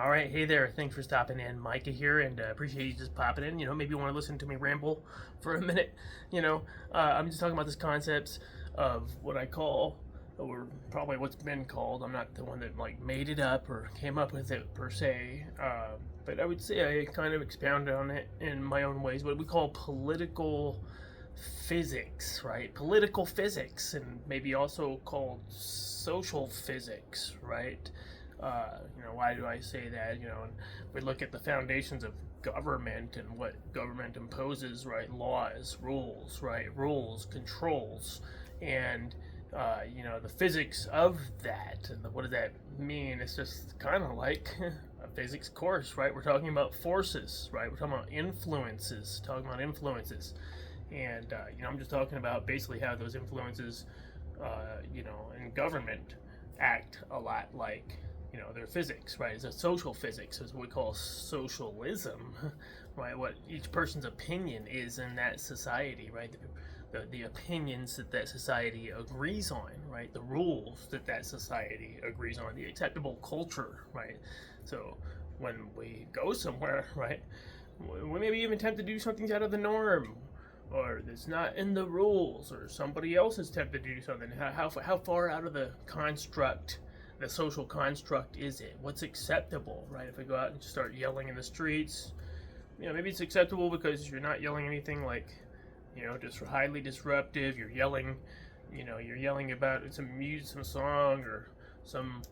All right, hey there. Thanks for stopping in. Micah here, and appreciate you just popping in. Maybe you want to listen to me ramble for a minute. I'm just talking about this concept of what I call, or probably what's been called. I'm not the one that like made it up or came up with it per se, but I would say I kind of expounded on it in my own ways. What we call political physics, right? Political physics, and maybe also called social physics, right? Why do I say that? And we look at the foundations of government and what government imposes, right? Laws, rules, right? Rules, controls, and the physics of that. And what does that mean? It's just kind of like a physics course, right? We're talking about forces, right? We're talking about influences, and I'm just talking about basically how those influences, in government act a lot like their physics, right? It's a social physics, is what we call socialism, right? What each person's opinion is in that society, right? The opinions that society agrees on, right? The rules that society agrees on, the acceptable culture, right? So when we go somewhere, right, we maybe even attempt to do something out of the norm, or that's not in the rules, or somebody else is tempted to do something. How far out of the social construct is it? What's acceptable, right? If we go out and just start yelling in the streets, maybe it's acceptable because you're not yelling anything like, just highly disruptive. You're yelling about some music, some song, or some,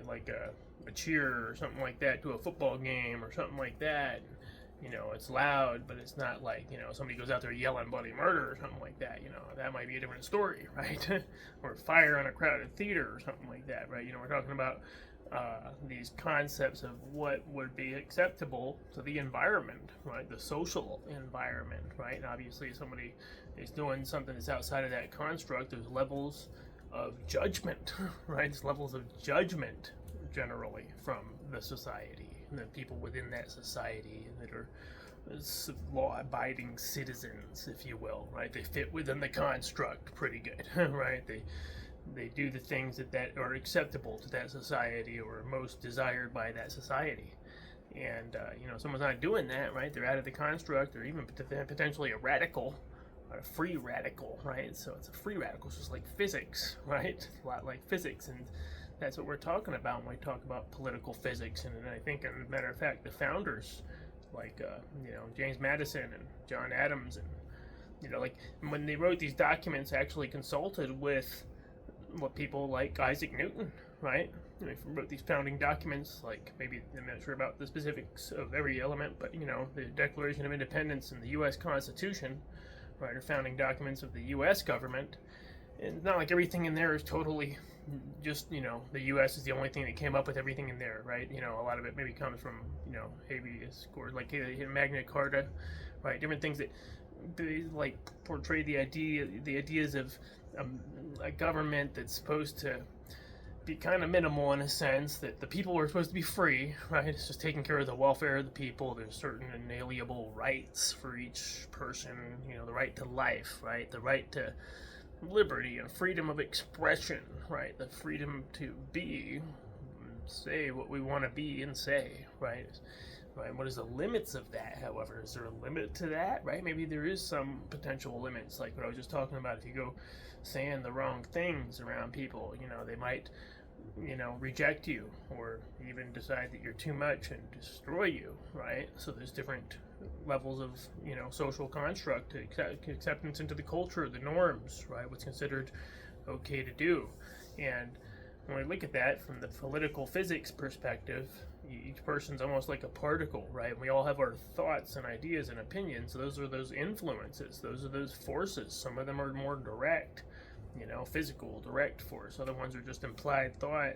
like a cheer or something like that to a football game or something like that. It's loud, but it's not like, somebody goes out there yelling bloody murder or something like that. That might be a different story, right? Or fire on a crowded theater or something like that, right? We're talking about these concepts of what would be acceptable to the environment, right? The social environment, right? And obviously, if somebody is doing something that's outside of that construct, there's levels of judgment, right? There's levels of judgment generally from the society and the people within that society that are law-abiding citizens, if you will, right? They fit within the construct pretty good, right? They do the things that are acceptable to that society or most desired by that society. And someone's not doing that, right? They're out of the construct, or even potentially a radical, or a free radical, right? So it's a free radical. It's just like physics, right? A lot like physics, and that's what we're talking about when we talk about political physics. And I think, as a matter of fact, the founders, like James Madison and John Adams, and like when they wrote these documents, actually consulted with what people like Isaac Newton, right? They wrote these founding documents, like maybe I'm not sure about the specifics of every element, but the Declaration of Independence and the U.S. Constitution, right, are founding documents of the U.S. government. And it's not like everything in there is totally just, the U.S. is the only thing that came up with everything in there, right? A lot of it maybe comes from, habeas corpus, like Magna Carta, right? Different things that they like portray the ideas of a government that's supposed to be kind of minimal in a sense, that the people are supposed to be free, right? It's just taking care of the welfare of the people. There's certain inalienable rights for each person, the right to life, right? The right to liberty and freedom of expression, right? The freedom to be, say what we want to be and say, right? Right. What is the limits of that? However, is there a limit to that? Right? Maybe there is some potential limits, like what I was just talking about. If you go saying the wrong things around people, they might, reject you, or even decide that you're too much and destroy you, right? So there's different levels of, social construct, acceptance into the culture, the norms, right? What's considered okay to do. And when we look at that from the political physics perspective, each person's almost like a particle, right? We all have our thoughts and ideas and opinions. Those are those influences. Those are those forces. Some of them are more direct, physical, direct force. Other ones are just implied thought.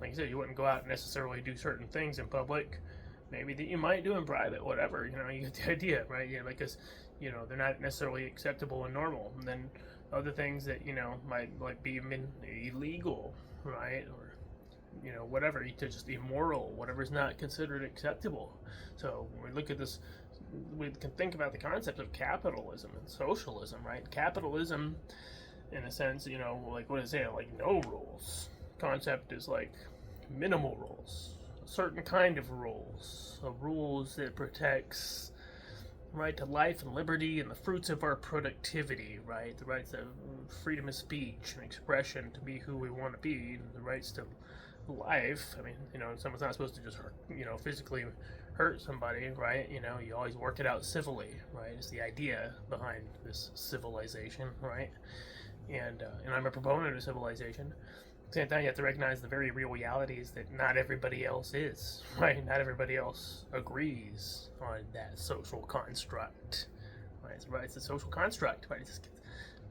Like I said, you wouldn't go out and necessarily do certain things in public. Maybe that you might do in private, whatever. You get the idea, right? Because, they're not necessarily acceptable and normal. And then other things that, might like be illegal, right? Or whatever, just immoral, whatever's not considered acceptable. So when we look at this, we can think about the concept of capitalism and socialism, right? Capitalism, in a sense, like what is it? Like no rules. Concept is like minimal rules, a certain kind of rules, rules that protects right to life and liberty and the fruits of our productivity, right? The rights of freedom of speech and expression to be who we want to be, and the rights to life. I mean, someone's not supposed to just hurt, physically hurt somebody, right? You always work it out civilly, right? It's the idea behind this civilization, right? And I'm a proponent of civilization. At the same time, you have to recognize the very real realities that not everybody else is, right? Not everybody else agrees on that social construct, right? It's a social construct, right?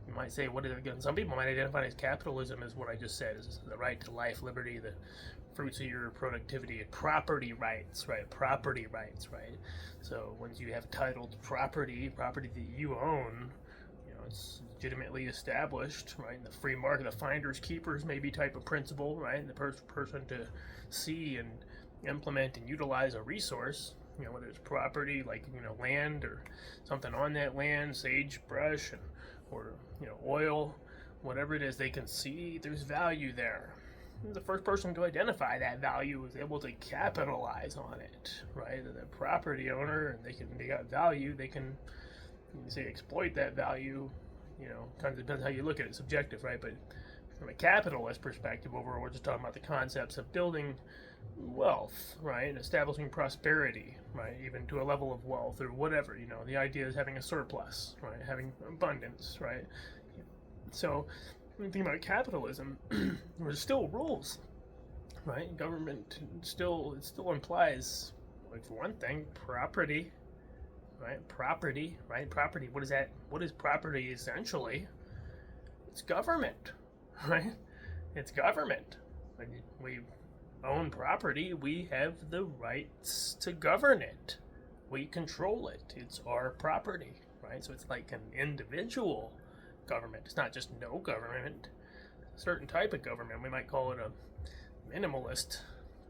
You might say, what is it? Some people might identify it as capitalism, as what I just said, is the right to life, liberty, the fruits of your productivity, property rights, right? Property rights, right? So once you have titled property that you own, it's legitimately established, right? In the free market, the finders keepers maybe type of principle, right? And the person to see and implement and utilize a resource, whether it's property like land or something on that land, sagebrush, or oil, whatever it is, they can see there's value there. The first person to identify that value is able to capitalize on it, right? The property owner, and they got value, they can say exploit that value. Kind of depends how you look at it, subjective, right? But from a capitalist perspective, overall, we're just talking about the concepts of building wealth, right, and establishing prosperity, right, even to a level of wealth or whatever. The idea is having a surplus, right, having abundance, right. So when you think about capitalism, there's still rules, right? Government still implies, like, for one thing, property. Right, property, right? Property. What is that? What is property essentially? It's government, right? It's government. When we own property, we have the rights to govern it. We control it. It's our property, right? So it's like an individual government. It's not just no government. A certain type of government. We might call it a minimalist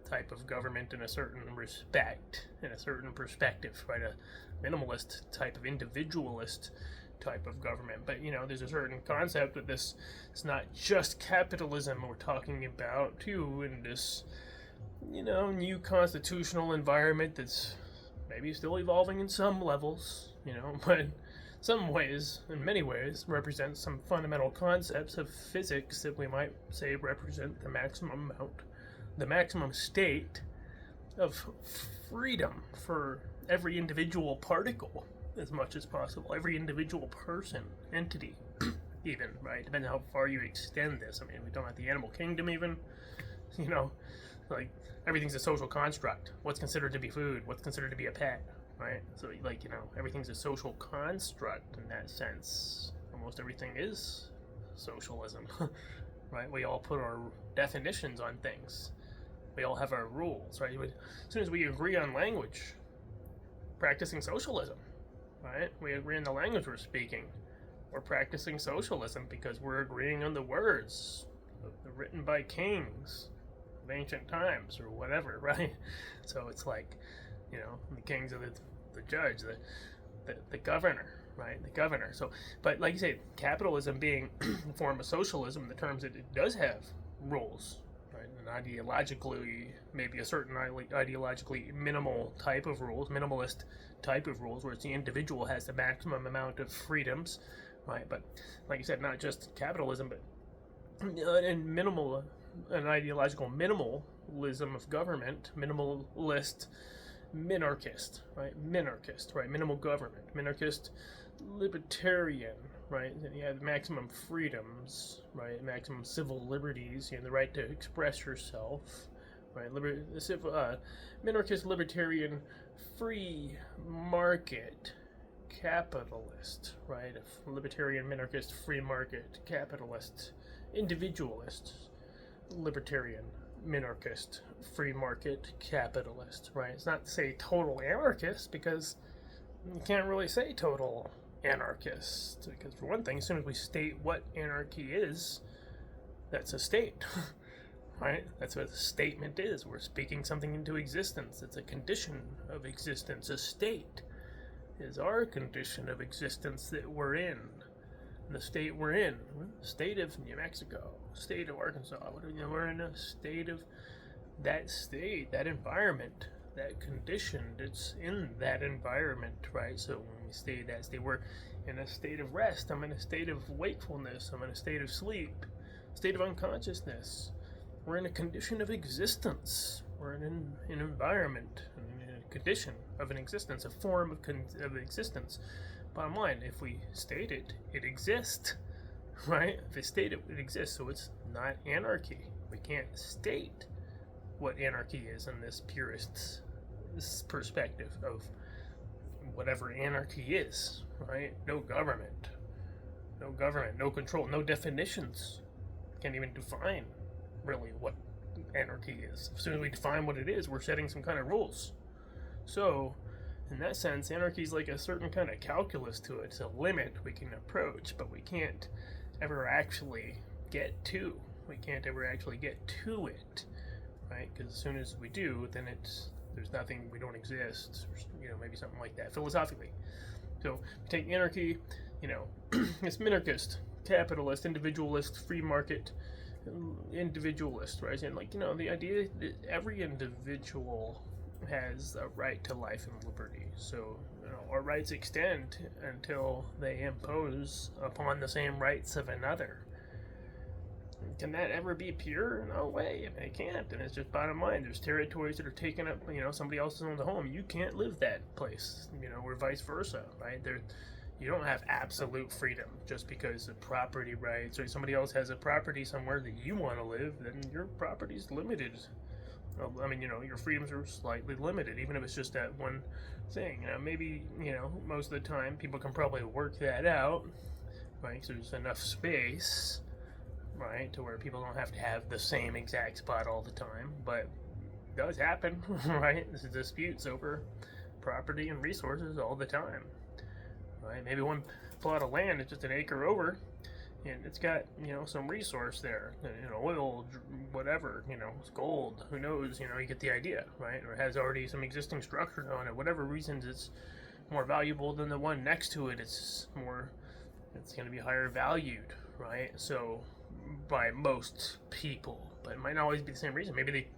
type of government in a certain respect, in a certain perspective, right? A minimalist type of individualist type of government. But there's a certain concept that this is not just capitalism we're talking about too, in this new constitutional environment that's maybe still evolving in some levels, but in some ways, in many ways, represents some fundamental concepts of physics that we might say represent the maximum amount, the maximum state of freedom for every individual particle as much as possible, every individual person, entity, even, right? Depending on how far you extend this. I mean, we don't have the animal kingdom even, like everything's a social construct. What's considered to be food? What's considered to be a pet, right? So everything's a social construct in that sense. Almost everything is socialism, right? We all put our definitions on things. We all have our rules, right? As soon as we agree on language, practicing socialism, right? We agree on the language we're speaking. We're practicing socialism because we're agreeing on the words written by kings of ancient times or whatever, right? So it's like, the kings are the judge, the governor, right? The governor. So, but like you say, capitalism being a form of socialism in the terms that it does have rules, right? And ideologically, maybe a certain ideologically minimal type of rules, minimalist type of rules, where it's the individual has the maximum amount of freedoms, right? But like you said, not just capitalism, but an ideological minimalism of government, minimalist, minarchist, right? Minarchist, right? Minimal government, minarchist, libertarian, right? And you have maximum freedoms, right? Maximum civil liberties, the right to express yourself, right? Minarchist, libertarian, free market, capitalist, right? Libertarian, minarchist, free market, capitalist, individualist, libertarian, minarchist, free market, capitalist, right? It's not to say total anarchist, because you can't really say total anarchist, because for one thing, as soon as we state what anarchy is, that's a state. Right? That's what a statement is. We're speaking something into existence. It's a condition of existence. A state is our condition of existence that we're in. The state we're in, state of New Mexico, state of Arkansas. We're in a state of that state, that environment, that condition that's in that environment, right? So when we stay that state, we're in a state of rest. I'm in a state of wakefulness. I'm in a state of sleep, state of unconsciousness. We're in a condition of existence. We're in an environment, in a condition of an existence, a form of existence. Bottom line, if we state it, it exists, right? If they state it, it exists, so it's not anarchy. We can't state what anarchy is in this purist perspective of whatever anarchy is, right? No government, no control, no definitions. Can't even define really what anarchy is. As soon as we define what it is, we're setting some kind of rules. So, in that sense, anarchy is like a certain kind of calculus to it. It's a limit we can approach, but we can't ever actually get to. We can't ever actually get to it, right? Because as soon as we do, then there's nothing, we don't exist, or, maybe something like that, philosophically. So, take anarchy, it's minarchist, capitalist, individualist, free market, individualist, right? And the idea that every individual has a right to life and liberty. So, our rights extend until they impose upon the same rights of another. Can that ever be pure? No way. It can't. And it's just bottom line. There's territories that are taken up, somebody else owns a home. You can't live that place, or vice versa, right? You don't have absolute freedom just because of property rights, or somebody else has a property somewhere that you want to live, then your property's limited. I mean, your freedoms are slightly limited, even if it's just that one thing. Maybe, most of the time people can probably work that out, right? So there's enough space, right, to where people don't have to have the same exact spot all the time, but it does happen, right? There's disputes over property and resources all the time. Right? Maybe one plot of land is just an acre over, and it's got some resource there, oil, whatever, it's gold. Who knows? You get the idea, right? Or it has already some existing structure on it. Whatever reasons, it's more valuable than the one next to it. It's going to be higher valued, right? So by most people, but it might not always be the same reason. Maybe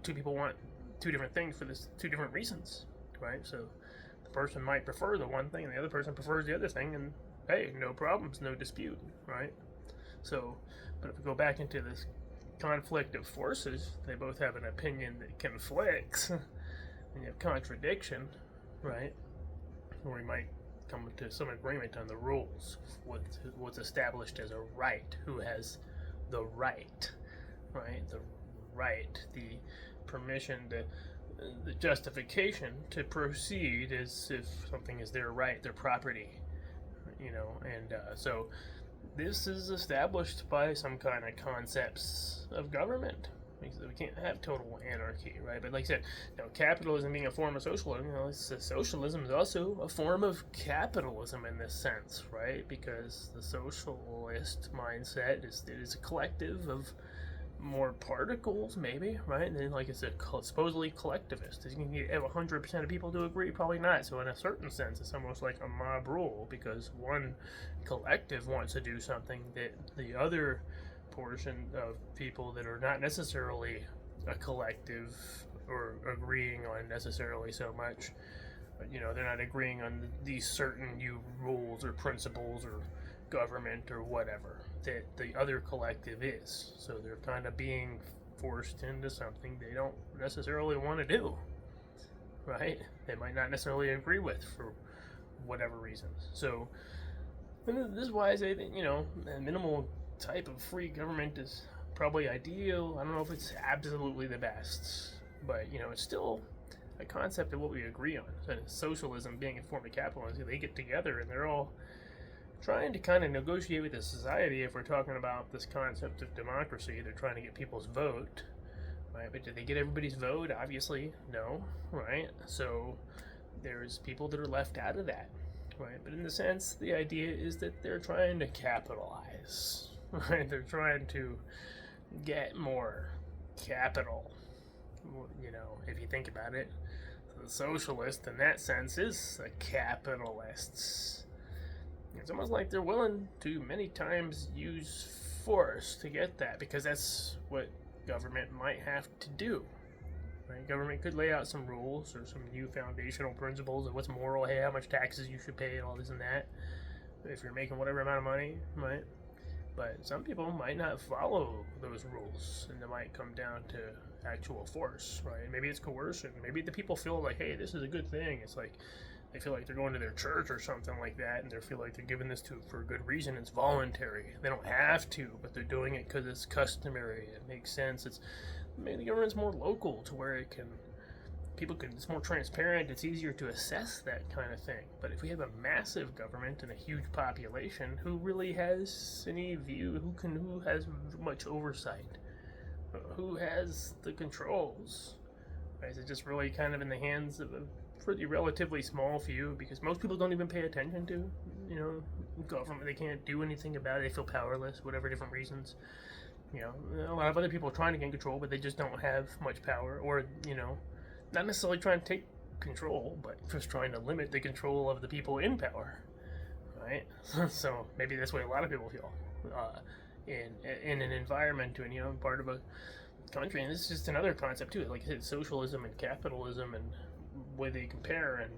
two people want two different things for two different reasons, right? So person might prefer the one thing and the other person prefers the other thing, and hey, no problems, no dispute, right? So, but if we go back into this conflict of forces, they both have an opinion that conflicts, and you have contradiction, right? Or we might come to some agreement on the rules, what's established as a right, who has the right, right? The right, the permission to the justification to proceed as if something is their right, their property, and so this is established by some kind of concepts of government. We can't have total anarchy, right? But like I said, capitalism being a form of socialism, socialism is also a form of capitalism in this sense, right? Because the socialist mindset is a collective of more particles, maybe, right? And then, like I said, supposedly collectivist. Is you can get 100% of people to agree? Probably not. So in a certain sense, it's almost like a mob rule, because one collective wants to do something that the other portion of people that are not necessarily a collective or agreeing on necessarily so much, they're not agreeing on these certain rules or principles or government or whatever that the other collective is. So they're kind of being forced into something they don't necessarily want to do, right? They might not necessarily agree with for whatever reasons. So this is why I say that, a minimal type of free government is probably ideal. I don't know if it's absolutely the best, but, it's still a concept of what we agree on. So socialism being a form of capitalism, they get together and they're all trying to kind of negotiate with the society. If we're talking about this concept of democracy, they're trying to get people's vote, right? But did they get everybody's vote? Obviously, no, right? So there's people that are left out of that, right? But in the sense, the idea is that they're trying to capitalize, right? They're trying to get more capital, if you think about it. The socialist, in that sense, is a capitalist. It's almost like they're willing to many times use force to get that, because that's what government might have to do. Right? Government could lay out some rules or some new foundational principles of what's moral, hey, how much taxes you should pay, and all this and that. If you're making whatever amount of money, right? But some people might not follow those rules, and it might come down to actual force, right? Maybe it's coercion. Maybe the people feel like, hey, this is a good thing. It's like they feel like they're going to their church or something like that, and they feel like they're giving this to for a good reason. It's voluntary. They don't have to, but they're doing it because it's customary. It makes sense. It's maybe the government's more local to where it's more transparent. It's easier to assess that kind of thing. But if we have a massive government and a huge population, who really has any view? Who has much oversight? Who has the controls? Right? Is it just really kind of in the hands of a pretty relatively small few? Because most people don't even pay attention to, government. They can't do anything about it. They feel powerless, whatever different reasons. A lot of other people are trying to gain control, but they just don't have much power, or not necessarily trying to take control, but just trying to limit the control of the people in power, right? So maybe that's what a lot of people feel in an environment, and part of a country. And this is just another concept too. Like I said, socialism and capitalism, and the way they compare, and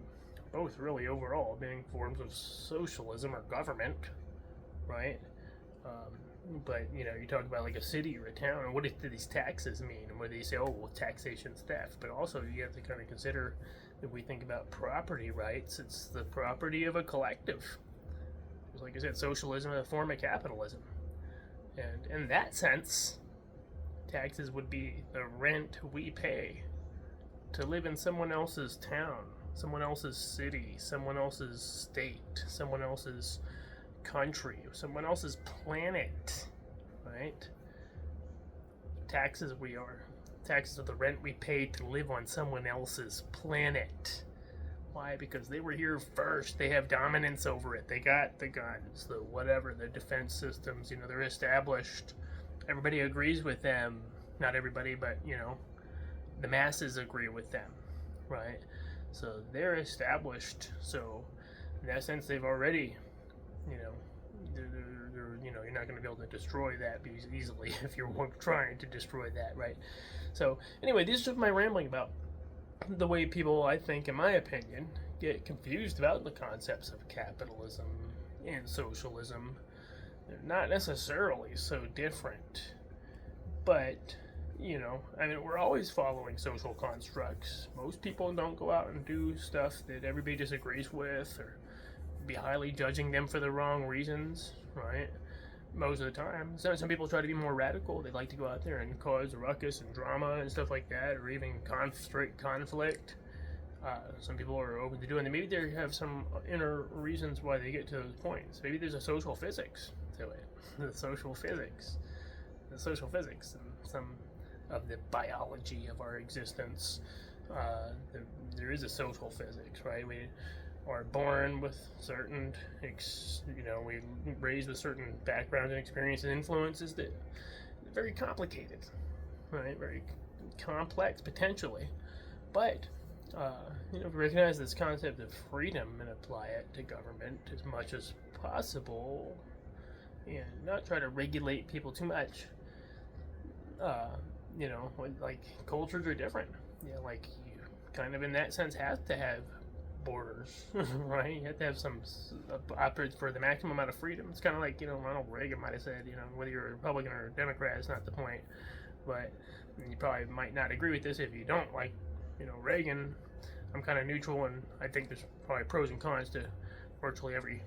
both really overall being forms of socialism or government, right? But you talk about like a city or a town, and what do these taxes mean? And where they say, oh, well, taxation's theft. But also you have to kind of consider, if we think about property rights, it's the property of a collective. Just like I said, socialism is a form of capitalism, and in that sense, taxes would be the rent we pay to live in someone else's town, someone else's city, someone else's state, someone else's country, someone else's planet, right? Taxes are the rent we pay to live on someone else's planet. Why? Because they were here first. They have dominance over it. They got the guns, the whatever, the defense systems, they're established. Everybody agrees with them. Not everybody, but the masses agree with them, right? So they're established. So in that sense, they've already you're not going to be able to destroy that easily if you're trying to destroy that, right? So anyway, this is just my rambling about the way people, I think, in my opinion, get confused about the concepts of capitalism and socialism. They're not necessarily so different, but we're always following social constructs. Most people don't go out and do stuff that everybody disagrees with, or be highly judging them for the wrong reasons, right? Most of the time. Some people try to be more radical. They like to go out there and cause a ruckus and drama and stuff like that, or even straight conflict. Some people are open to doing that. Maybe they have some inner reasons why they get to those points. Maybe there's a social physics to it. The social physics, and some of the biology of our existence. There is a social physics, right? We are born with certain, we raised with certain backgrounds and experiences and influences that are very complicated, right? Very complex potentially, but recognize this concept of freedom and apply it to government as much as possible, and not try to regulate people too much. Like cultures are different. Like you kind of in that sense have to have borders, right? You have to have some operate for the maximum amount of freedom. It's kind of like Ronald Reagan might have said, whether you're a Republican or a Democrat is not the point. But you probably might not agree with this if you don't like, Reagan. I'm kind of neutral, and I think there's probably pros and cons to virtually every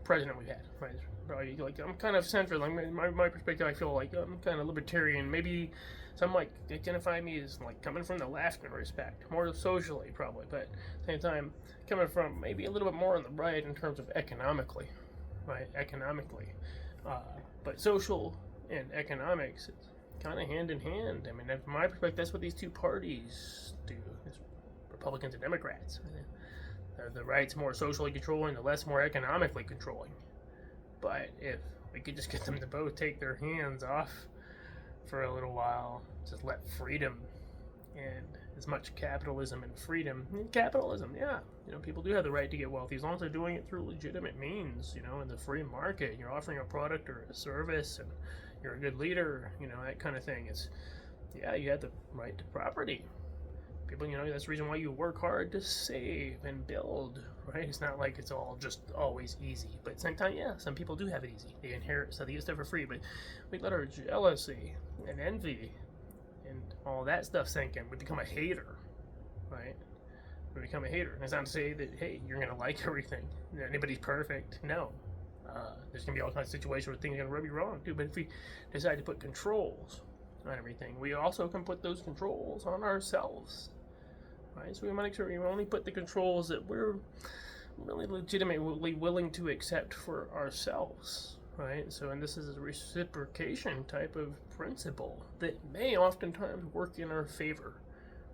president we've had, right? Probably like I'm kind of centrist. Like my perspective, I feel like I'm kind of libertarian. Maybe some might identify me as like coming from the left in respect, more socially probably, but at the same time coming from maybe a little bit more on the right in terms of economically, right? But social and economics is kind of hand in hand. I mean, from my perspective, that's what these two parties do. It's Republicans and Democrats. The right's more socially controlling, the left's more economically controlling. But if we could just get them to both take their hands off for a little while, just let freedom and as much capitalism and freedom. Capitalism, yeah, people do have the right to get wealthy as long as they're doing it through legitimate means, in the free market. You're offering a product or a service, and you're a good leader, that kind of thing. It's yeah, you have the right to property. People, that's the reason why you work hard to save and build, right? It's not like it's all just always easy. But sometimes, yeah, some people do have it easy. They inherit, so they get stuff for free. But we let our jealousy and envy and all that stuff sink in. We become a hater, right? We become a hater. And it's not to say that, hey, you're going to like everything. Anybody's perfect. No. There's going to be all kinds of situations where things are going to rub you wrong, too. But if we decide to put controls on everything, we also can put those controls on ourselves. Right? So we want to make sure we only put the controls that we're really legitimately willing to accept for ourselves. Right? So, and this is a reciprocation type of principle that may oftentimes work in our favor.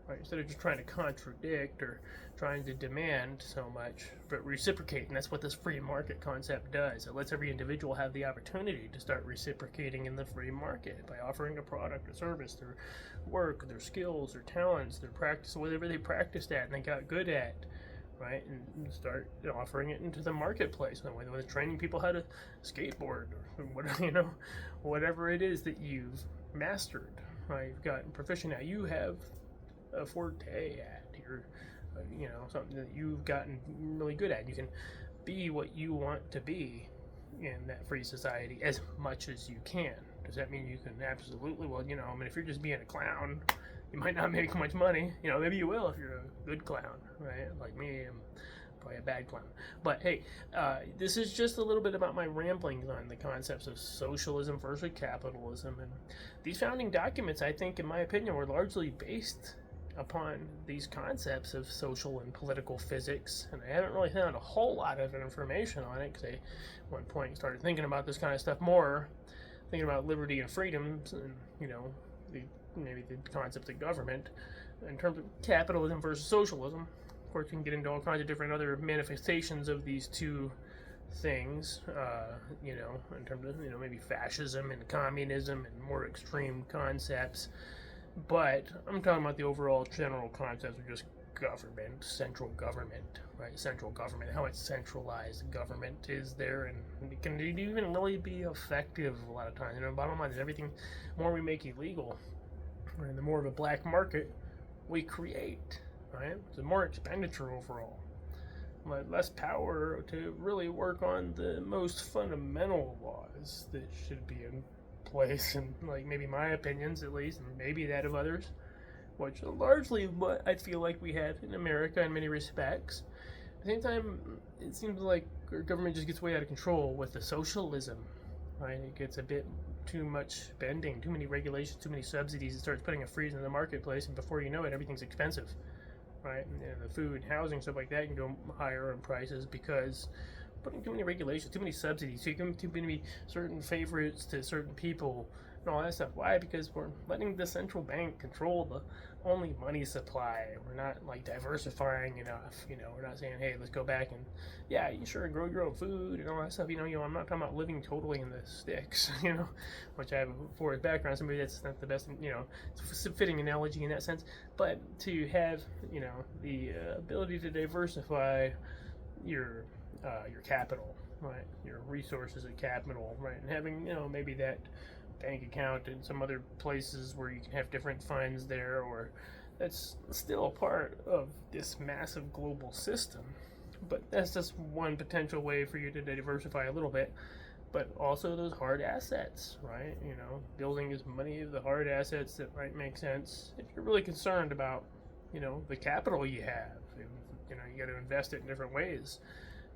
Right? Instead of just trying to contradict or trying to demand so much, but reciprocate. And that's what this free market concept does. It lets every individual have the opportunity to start reciprocating in the free market by offering a product or service, their work, their skills, their talents, their practice, whatever they practiced at and they got good at. Right, and start offering it into the marketplace. And whether it's training people how to skateboard or whatever, whatever it is that you've mastered, right? You've gotten proficient at. You have a forte at. You're, something that you've gotten really good at. You can be what you want to be in that free society as much as you can. Does that mean you can absolutely? Well, if you're just being a clown, you might not make much money. Maybe you will if you're a good clown, right? Like me, I'm probably a bad clown. But hey, this is just a little bit about my ramblings on the concepts of socialism versus capitalism. And these founding documents, I think, in my opinion, were largely based upon these concepts of social and political physics. And I haven't really found a whole lot of information on it because I, at one point, started thinking about this kind of stuff more, thinking about liberty and freedoms and, maybe the concept of government in terms of capitalism versus socialism. Of course, we can get into all kinds of different other manifestations of these two things, in terms of, maybe fascism and communism and more extreme concepts. But I'm talking about the overall general concepts of just government, central government, right? Central government, how it's centralized government is there, and it can even really be effective a lot of times. Bottom line is everything more we make illegal, and the more of a black market we create, right? So more expenditure overall, less power to really work on the most fundamental laws that should be in place, and maybe my opinions at least, and maybe that of others, which are largely what I feel like we have in America in many respects. At the same time, it seems like our government just gets way out of control with the socialism, right? It gets a bit too much spending, too many regulations, too many subsidies. It starts putting a freeze in the marketplace, and before you know it, everything's expensive, right? And the food, housing, stuff like that can go higher in prices because putting too many regulations, too many subsidies, too many certain favorites to certain people, and all that stuff. Why? Because we're letting the central bank control the only money supply. We're not diversifying enough. We're not saying, hey, let's go back and you sure grow your own food and all that stuff. I'm not talking about living totally in the sticks. Which I have a forest background. So maybe that's not the best. It's a fitting analogy in that sense. But to have the ability to diversify your capital, right? Your resources of capital, right? And having maybe that bank account and some other places where you can have different funds there, or that's still a part of this massive global system. But that's just one potential way for you to diversify a little bit. But also those hard assets, right? Building as many of the hard assets that might make sense if you're really concerned about the capital you have. And, you got to invest it in different ways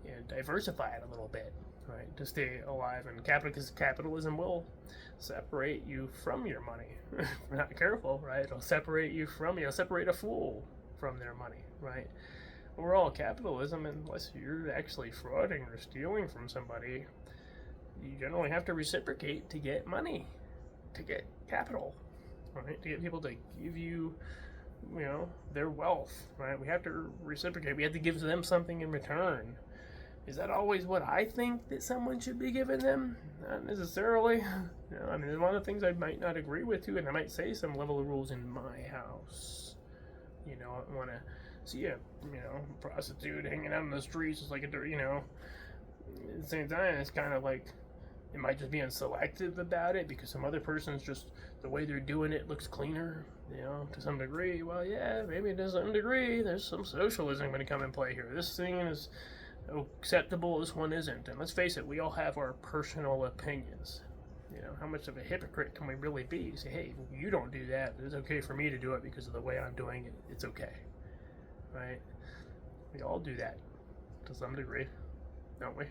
and diversify it a little bit, right, to stay alive. And because capitalism will separate you from your money. If you're not careful, right, it'll separate a fool from their money, right? Overall, capitalism, unless you're actually frauding or stealing from somebody, you generally have to reciprocate to get money, to get capital, right, to get people to give you their wealth, right? We have to reciprocate. We have to give them something in return. Is that always what I think that someone should be giving them? Not necessarily. There's a lot of things I might not agree with too, and I might say some level of rules in my house. I want to see a prostitute hanging out in the streets. It's like at the same time, it's kind of like, am I just being selective about it because some other person's just the way they're doing it looks cleaner, to some degree. Well, yeah, maybe to some degree there's some socialism going to come in play here. This thing is acceptable, this one isn't. And let's face it, we all have our personal opinions. How much of a hypocrite can we really be? Say, hey, you don't do that, but it's okay for me to do it because of the way I'm doing it. It's okay, right? We all do that to some degree, don't we?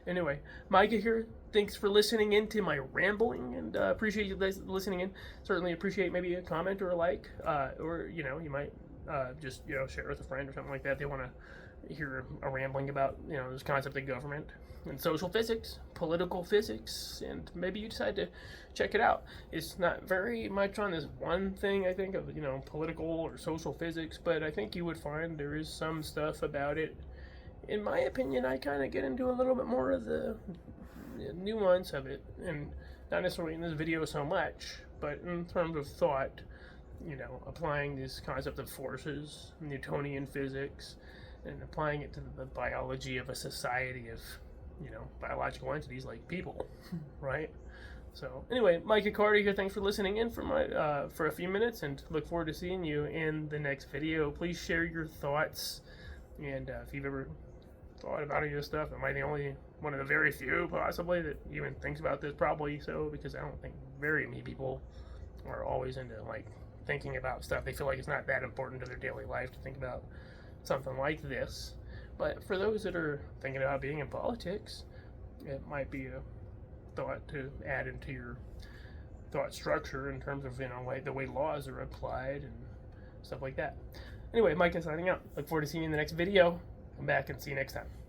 Anyway, Micah here. Thanks for listening in to my rambling, and appreciate you listening in. Certainly appreciate maybe a comment or a like, or you might just share with a friend or something like that. They want to hear a rambling about this concept of government and social physics, political physics, and maybe you decide to check it out. It's not very much on this one thing, I think, of political or social physics, but I think you would find there is some stuff about it. In my opinion, I kind of get into a little bit more of the nuance of it, and not necessarily in this video so much, but in terms of thought, applying this concept of forces, Newtonian physics, and applying it to the biology of a society of, biological entities like people, right? So anyway, Micah Carter here. Thanks for listening in for a few minutes, and look forward to seeing you in the next video. Please share your thoughts, and if you've ever thought about any of this stuff, am I the only one of the very few possibly that even thinks about this? Probably so, because I don't think very many people are always into thinking about stuff. They feel like it's not that important to their daily life to think about something like this. But for those that are thinking about being in politics, it might be a thought to add into your thought structure in terms of the way laws are applied and stuff like that. Anyway, Micah signing out. Look forward to seeing you in the next video. Come back and see you next time.